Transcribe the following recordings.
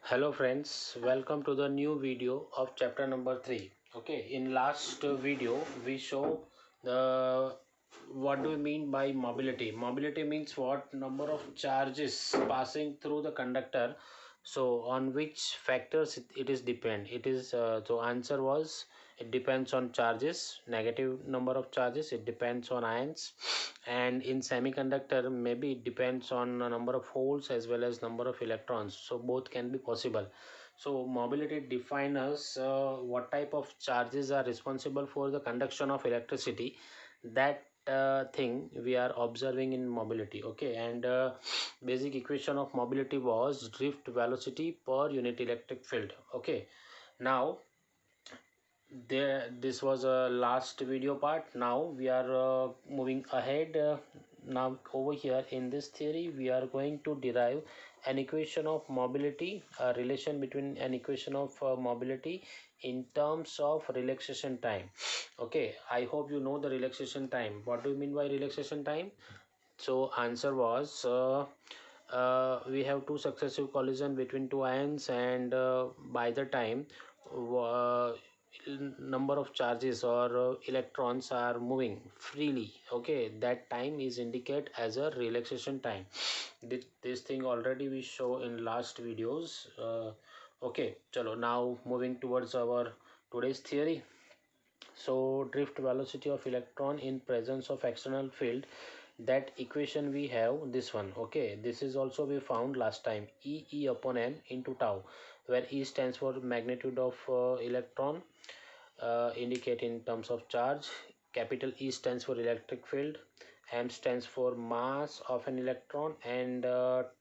Hello friends, welcome to the new video of chapter number 3. Okay, in last video we show the what do we mean by mobility. Mobility means what number of charges passing through the conductor. So on which factors it is depend. It is so answer was it depends on charges, negative number of charges, it depends on ions, and in semiconductor maybe it depends on a number of holes as well as number of electrons, so both can be possible. So mobility defines what type of charges are responsible for the conduction of electricity. That thing we are observing in mobility. Okay, and basic equation of mobility was drift velocity per unit electric field. Okay, now there this was a last video part. Now we are moving ahead. Now over here in this theory we are going to derive an equation of mobility, a relation between an equation of mobility in terms of relaxation time. Okay, I hope you know the relaxation time. What do you mean by relaxation time? So answer was we have two successive collision between two ions, and by the time uh, number of charges or electrons are moving freely, okay, that time is indicated as a relaxation time. This thing already we show in last videos. Okay, chalo, now moving towards our today's theory. So drift velocity of electron in presence of external field, that equation we have this one. Okay, this is also we found last time, E upon m into tau, where E stands for magnitude of electron, indicate in terms of charge. Capital E stands for electric field, m stands for mass of an electron, and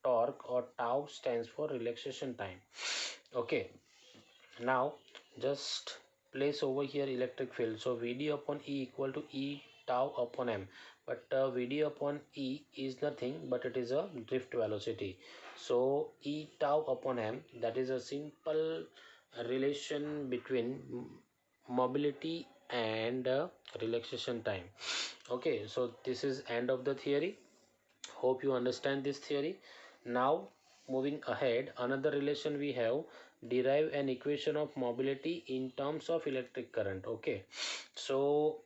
torque or tau stands for relaxation time. Okay, now just place over here electric field. So Vd upon E equal to E tau upon m, but Vd upon E is nothing but it is a drift velocity. So E tau upon m, that is a simple relation between mobility and relaxation time. Okay, so this is end of the theory. Hope you understand this theory. Now moving ahead, another relation we have, derive an equation of mobility in terms of electric current. Okay, so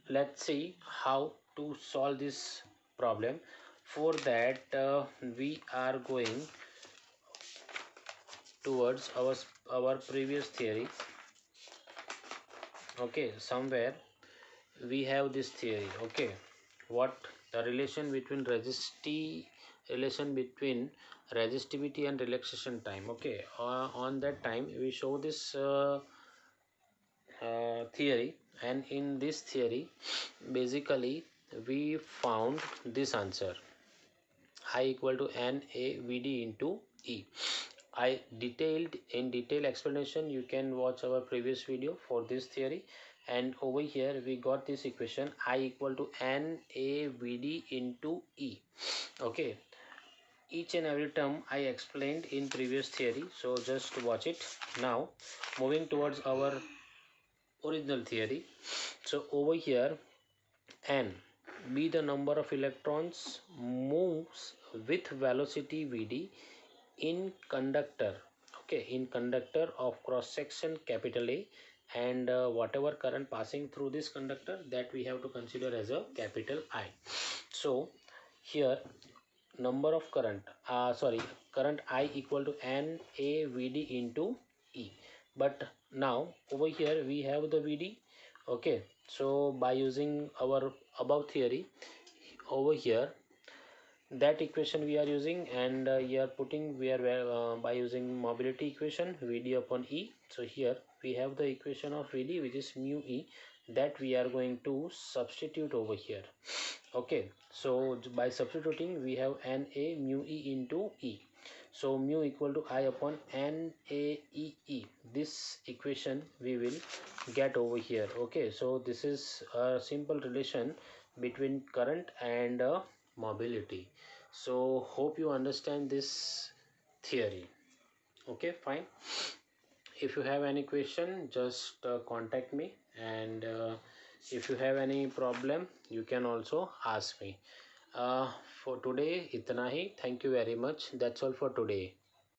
let's see how to solve this problem. For that we are going towards our previous theory. Okay, somewhere we have this theory. Okay, what the relation between resistivity and relaxation time. Okay, on that time we show this theory, and in this theory basically we found this answer, I equal to n a v d into E. I detailed in detail explanation, you can watch our previous video for this theory. And over here we got this equation, I equal to n a v d into E. Okay, each and every term I explained in previous theory, so just watch it. Now moving towards our original theory. So over here n be the number of electrons moves with velocity vd in conductor. Okay, in conductor of cross section capital A, and whatever current passing through this conductor, that we have to consider as a capital I. So here number of current I equal to n a vd into E. But now over here we have the vd. Okay, so by using our above theory over here, that equation we are using, and we are putting, we are by using mobility equation vd upon E. So here we have the equation of vd, which is mu E, that we are going to substitute over here. Okay, so by substituting we have n a mu E into E. So mu equal to I upon n a e E. This equation we will get over here. Okay, so this is a simple relation between current and mobility. So hope you understand this theory. Okay, fine. If you have any question, just contact me, and if you have any problem you can also ask me. For today itna hi. Thank you very much. That's all for today.